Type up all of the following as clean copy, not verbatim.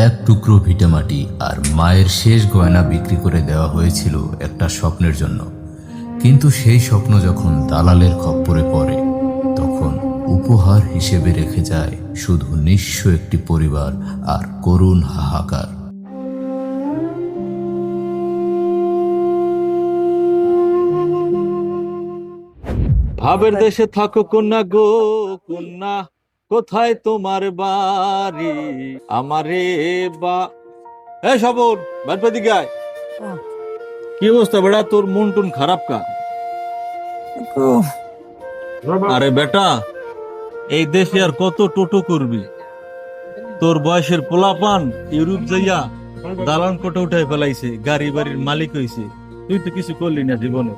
এক টুকরো ভিটেমাটি আর মায়ের শেষ গয়না বিক্রি করে দেওয়া হয়েছিল একটা স্বপ্নের জন্য। কিন্তু সেই স্বপ্ন যখন দালালের খপ্পরে পড়ে, তখন উপহার হিসেবে রেখে যায় শুধু নিঃস্ব একটি পরিবার আর করুণ হাহাকার। ভাবের দেশে থাকো কন্যা গো কন্যা, কোথায় তোমার বাড়ি? আমারে বা এ সবর বাড়ি গায়। কি অবস্থা বেটা, তোর মন টুন খারাপ কা? আরে বেটা, এই দেশে আর কত টোটো করবি? তোর বয়সের পোলাপান ইউরোপ যাইয়া দালান কোটে উঠাই ফেলাইছে, গাড়ি বাড়ির মালিক হইছে। তুই তো কিছু করলি না জীবনে।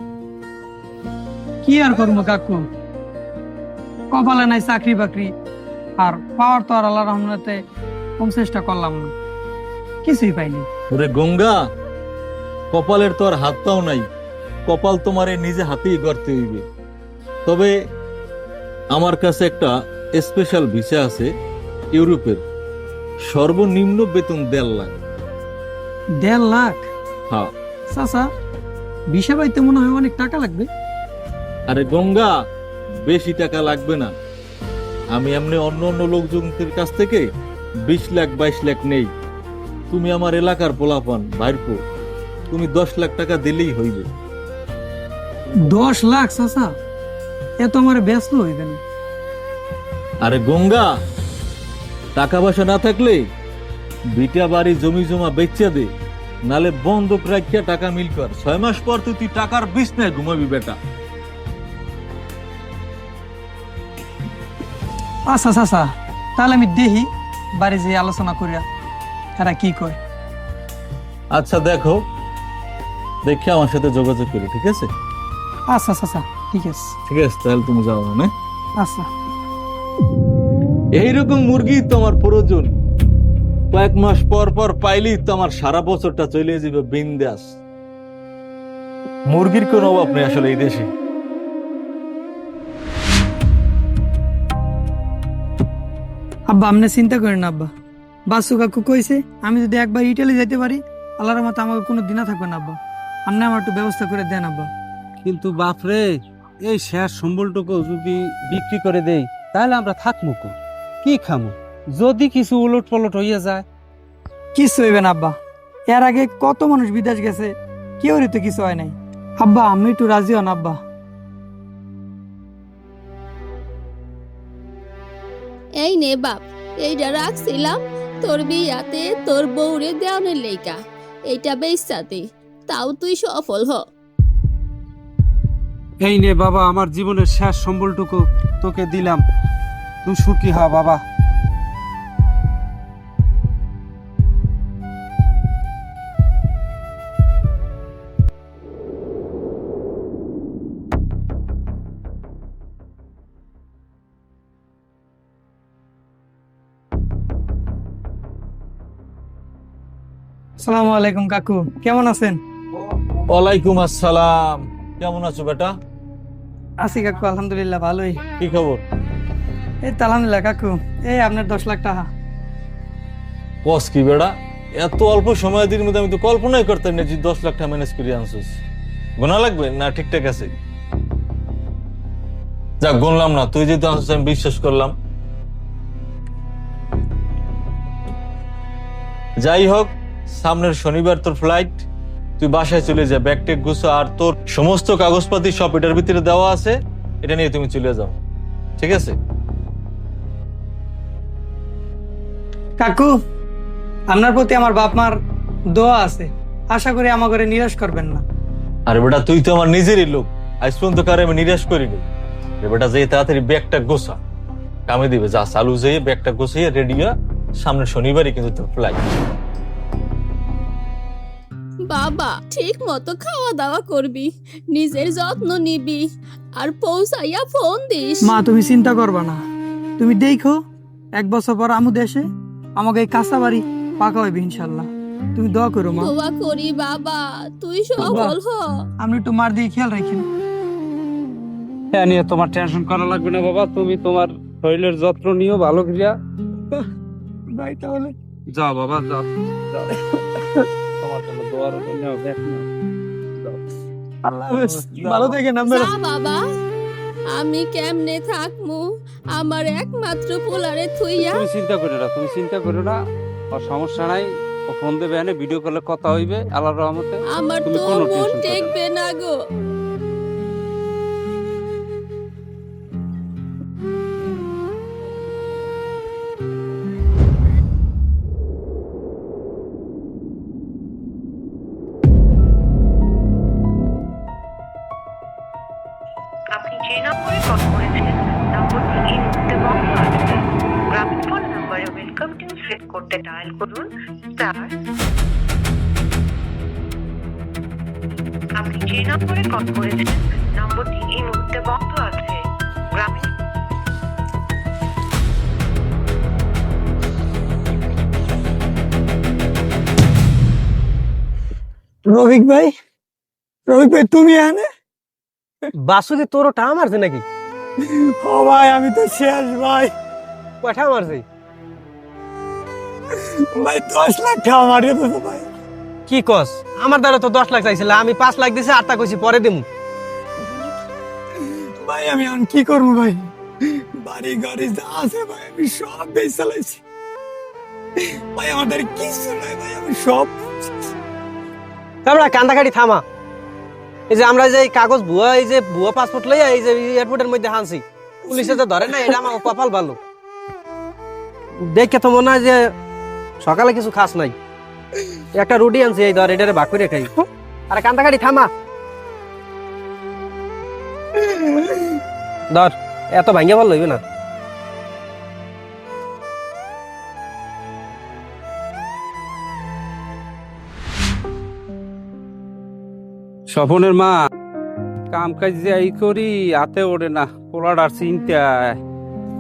কি আর করবো কাকু, কপালে নাই চাকরি বাকরি, আর পাওয়ার তো আর আল্লাহ রহমতে কম চেষ্টা করলাম না, কিছুই পাইনি। ওরে গঙ্গা, কপালের তো আর হাত পাও নাই, কপাল তোমারে নিজে হাতেই গড়তে হইবে। তবে আমার কাছে একটা স্পেশাল ভিসা আছে ইউরোপের, সর্বনিম্ন বেতন 1.5 লাখ। 1.5 লাখ? হ্যাঁ। চাচা, ভিসা পাইতে মনে হয় অনেক টাকা লাগবে। আরে গঙ্গা, বেশি টাকা লাগবে না। আমি এমনি অন্য অন্য লোকজনদের কাছ থেকে 20 লাখ 22 লাখ নেই। তুমি আমার এলাকার পোলাপান ভাইরপো, তুমি 10 লাখ টাকা দিলেই হইবে। 10 লাখ চাচা? এত আমার ব্যস্ত হইবে না। আরে গঙ্গা, টাকা পয়সা না থাকলে বিটা বাড়ি জমি জমা বেচা দে, নালে বন্ধক রাখিয়া টাকা মিল কর। 6 মাস পর তুই টাকার বিছনায় ঘুমাবি বেটা। আচ্ছা চাচা, তাহলে আমি দেখি বাড়ি যেয়ে আলোচনা করিয়া তারা কি কয়। আচ্ছা দেখো, দেখে আমার সাথে যোগাযোগ করো, ঠিক আছে? আচ্ছা চাচা, ঠিক আছে। ঠিক আছে, তাহলে তুমি যাও না। আচ্ছা। এইরকম মুরগি তো আমার প্রয়োজন। কয়েক মাস পর পর পাইলি তো আমার সারা বছরটা চলে যাবে বিন্দাস। মুরগির কোনো অভাব নেই আসলে এই দেশে। আব্বা, আপনি চিন্তা করেন না আব্বা। বাসু কাকু কইছে আমি যদি একবার ইটালি যাইতে পারি, আল্লাহর মতো আমাকে কোনো দিনা থাকবে না আব্বা। আপনি আমার একটু ব্যবস্থা করে দেন আব্বা। কিন্তু বাপরে, এই শেয়ার সম্বলটুকু যদি বিক্রি করে দেই তাহলে আমরা থাকবো কি খামো? যদি কিছু উলট পলট হইয়া যায়? কিছু হইবে না আব্বা, এর আগে কত মানুষ বিদেশ গেছে, কেউরই তো কিছু হয় নাই। আব্বা, আমি একটু রাজি হন আব্বা। এই নে বাপ, এইটা রাখছিলাম তোর বিয়াতে তোর বউরে দেওয়ানের লেগা। এইটা বেচাতে, তাও তুই সফল হ। এই নে বাবা, আমার জীবনের শেষ সম্বলটুকু তোকে দিলাম, তুই সুখী হ বাবা। আসসালামু আলাইকুম কাকু, কেমন আছেন? ওয়ালাইকুম আসসালাম। কেমন আছো বেটা? আছি কাকু, আলহামদুলিল্লাহ ভালোই। কি খবর? এই তো আলহামদুলিল্লাহ কাকু। এই আপনার 10 লাখ টাকা। কস কি বেটা, এত অল্প সময়ের মধ্যে আমি তো কল্পনাই করতাম না যে 10 লাখ টাকা ম্যানেজ করে আনছিস। গোনা লাগবে না? ঠিকঠাক আছে, যাক গুনলাম না। তুই যেহেতু আনছিস আমি বিশ্বাস করলাম। যাই হোক, সামনের শনিবার তোর ফ্লাইট, তুই বাসায় চলে যা, ব্যাগ টেক গুছো, আর তোর সমস্ত কাগজপাতি সব এটার ভিতরে দেওয়া আছে, এটা নিয়ে তুমি চলে যাও, ঠিক আছে? কাকু, আপনার প্রতি আমার বাপ মার দোয়া আছে, আশা করি আমাকে নিরাশ করবেন না। আরে বেটা, তুই তো আমার নিজেরই লোক, আজ পর্যন্ত কারে আমি নিরাশ করিনি। বেটা যে তাড়াতাড়ি ব্যাগটা গোছা, কামে দিবে, যা চালু যেয়ে ব্যাগটা গোছাইয়া রেডি হয়ে, সামনের শনিবারই কিন্তু তোর ফ্লাইট। বাবা, ঠিক মতো খাওয়া দাওয়া করবি, নিজের যত্ন নিবি, আর পৌঁছাইয়া ফোন দিস। মা, তুমি চিন্তা করবা না। তুমি দেখো 1 বছর পর আমু দেশে আমাকে এই কাঁচা বাড়ি পাকা হইবে ইনশাল্লাহ। তুমি দোয়া করো মা। দোয়া করি বাবা, তুই সফল হ। আপনি একটু মার দিয়ে খেয়াল রাখেন। হ্যাঁ, নিয়ে তোমার টেনশন করা লাগবে না বাবা, তুমি তোমার শরীরের যত্ন নিও ভালো করিয়া। ভাই তাহলে যাও বাবা যাও যাও। তোমার জন্য দোয়ার জন্য দেখ না। যাও। আল্লাহ হাফেজ, ভালো থাকেন আপনারা। যা বাবা, আমি কেমনে থাকমু আমার একমাত্র পোলারে থুইয়া? তুমি চিন্তা করো না, তুমি চিন্তা করো না, আর সমস্যা নাই। ও ফোন দেবে, এনে ভিডিও কলে কথা হইবে আল্লাহর রহমতে। আমার তুমি তো কোনো মন টেনশন করো না। টেকবে না গো। আপনি যে নম্বরে কল করেছেন নম্বরটি এই মুহূর্তে বন্ধ আছে। গ্রামীণ ফোন নম্বরে ওয়েলকাম টু সেট করতে ডায়াল করুন স্টার। আপনি যে নম্বরে কল করেছেন নম্বরটি এই মুহূর্তে বন্ধ আছে। গ্রামীণ রফিক ভাই, রফিক ভাই তুমি আনে? বাসুকি তোর টা মারছে নাকি? ও ভাই আমি তো শেষ ভাই। কয়টা মারছে? ভাই 10 লাখ টাকা মারিয়ে দিয়েছে ভাই। কি কস? আমার দ্বারা তো 10 লাখ চাইছিল, আমি 5 লাখ দিছি, আরটা কইছি পরে দিমু। ভাই আমি এখন কি করবো ভাই? বাড়ি গাড়ি যা আছে ভাই আমি সব বেচ চালাইছি ভাই, আমাদের কিছু নাই ভাই, আমি সব তারপরে কান্দাকাটি থামা। এই যে আমরা যে এই কাগজ ভুয়া, এই যে ভুয়া পাসপোর্ট লইয়া এই যে এয়ারপোর্টের মধ্যে হানছি, পুলিশে যে ধরে না, এটা আমার কপাল ভালো। দেখে তো মনে হয় যে সকালে কিছু খাস নাই। একটা রুটি আনছি, এই ধর এটারে ভাগ করে খাই। আরে কান্দাকাটি থামা, ধর এত ভাঙ্গে ভালো হইবে না। স্বপনের মা, কাম কাজ যাই করি হাতে ওঠে না, পোলাটার চিন্তায়।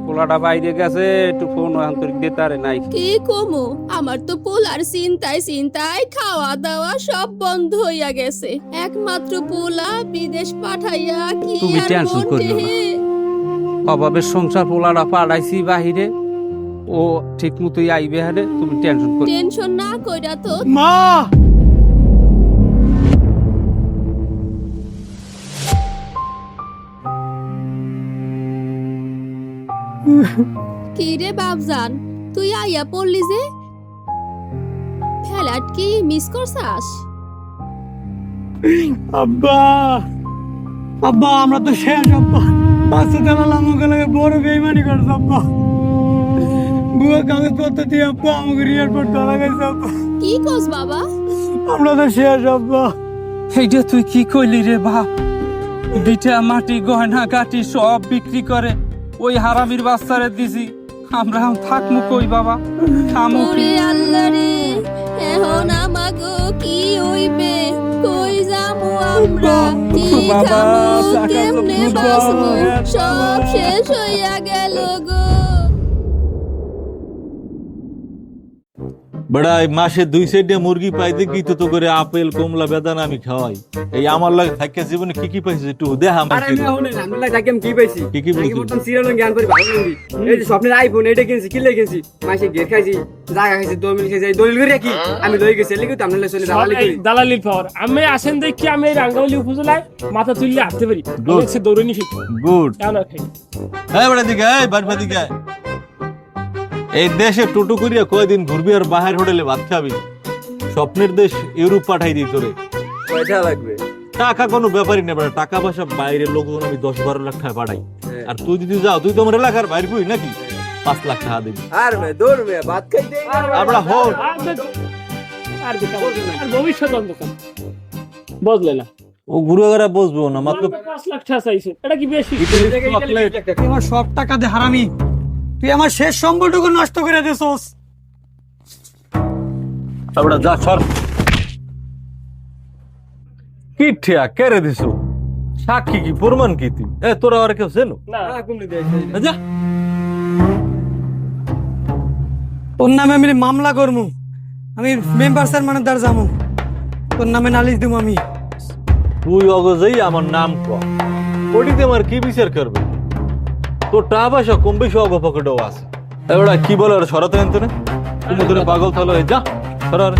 পোলাটা বাইরে গেছে, একটু ফোন আন্তরিক দিতে পারে নাই। কি কমু, আমার তো পোলার চিন্তায় চিন্তায় খাওয়া দাওয়া সব বন্ধ হইয়া গেছে। একমাত্র পোলা বিদেশ পাঠাইয়া কি তুমি আর টেনশন মন করিও না। টেহে? অভাবের সংসার, পোলাটা পাঠাইছি বাহিরে, ও ঠিক মতোই আইবে হারে, তুমি টেনশন করি। টেনশন না কইরা তো মা। কি রে বাপজান, তুই আইয়া পড়লি যে? ফ্ল্যাট কি মিস করছাস? আব্বা, আব্বা আমরা তো শেষ আব্বা। পাঁচশো টাকা আমাকে লাগে বড় বেইমানি করছে আব্বা। বুয়া কাগজপত্র দিয়ে আব্বা আমাকে এয়ারপোর্ট ধরা গেছে আব্বা। কি কস বাবা? আমরা তো শেষ আব্বা। এইটা তুই কি কইলি রে বাপ? বিটা মাটি গয়না কাটি সব বিক্রি করে ওই হারামির বাচ্চারে দিছি। আমরা থাকমু কই বাবা? থামু কি? ওরে আল্লাহ রে, এখন আমাগো কি হইবে? কই যামু আমরা? কি বাবা, খামু? টাকা তো কেমনে বুঝবা, বাঁচমু? বাবা। সব শেষ হইয়া গেল গো। বেড়া এই মাসে 2 সাইডে মুরগি পাইতে কি তো করে আপেল কমলা বেদানা আমি খাওয়াই। এই আমার লাগে থাকে জীবনে কি কি পাইছিস একটু দেখা আমার। আরে আমি শুনেন আমরা লাগাম কি পাইছি কি কি নাকি বলছিস? বলতাম সিরিয়াল জ্ঞান করে ভালো লাগি। এই যে স্বপ্নের আইফোন এটা কিনছি কি কিনছি মাসে গের খাইছি জায়গা খাইছি দলিল খাইছি এই দলিল করে কি আমি লই গেছি লিখি তো আমরা চলে দালালি করি দালালির পাওয়ার আমি আসেন দেখি আমি এই রাঙ্গাউলি উপজেলায় মাথা তুললে আসতে পারি। Good. সে দৌড়নি শিখি গুড। কেন খাই এই বেড়া দিকে, এই বাড়ি দিকে আয়। এই দেশে টোটো করিয়া কয়দিন ঘুরবি আর বাহির হোটেলে ভাত খাবি? স্বপ্নের দেশ ইউরোপ পাঠাই দিই তোরে। পয়সা লাগবে টাকা কোনো ব্যাপারই না, টাকা পয়সা বাইরের লোকজন আমি 10-12 লাখ টাকা পাঠাই। আর তুই যদি যাও, তুই তো আমার এলাকার বাইরে কই নাকি 5 লাখ টাকা দিবি। আর মে দৌড় মে ভাত খাইতে আমরা হোক আর কি আর ভবিষ্যৎ অন্ধকার বুঝলে না। ও গুরুগারা বসবো না মাত্র 5 লাখ টাকা চাইছে, এটা কি বেশি? চকলেট। তুই আমার সব টাকা দে হারামি, তুই আমার শেষ সম্বলটুকু নষ্ট করে দিছস। আমরা যা সর। কি ঠিয়া কেড়ে দিছো? সাক্ষী কি প্রমাণ কি তুই? তোরা আর কেউ চেনো? না কোনটি দেয় যা। তোর নামে আমি মামলা করবো, আমি মেম্বার চেয়ারম্যানের দ্বার যাবো, তোর নামে নালিশ দিব আমি। তুই অগজেই আমার নাম কর, ওটিতে আমার কি বিচার করবে? তোর টাকা পয়সা কম বেশি অগ পকেটেও আছে। এবার কি বলে ওরা সরাতে আনতো না? কুমুদরে পাগল চলো যা সরো আরে।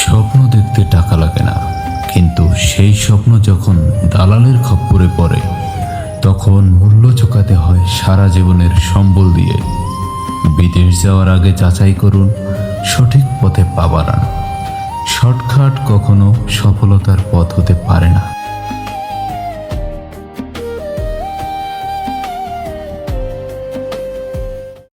স্বপ্ন দেখতে টাকা লাগে না, কিন্তু সেই স্বপ্ন যখন দালালের খপ্পরে পড়ে তখন মূল্য চুকাতে হয় সারা জীবনের সম্বল দিয়ে। বিদেশ যাওয়ার আগে যাচাই করুন সঠিক পথে পা বাড়ান। শর্টকাট কখনো সফলতার পথ হতে পারে না।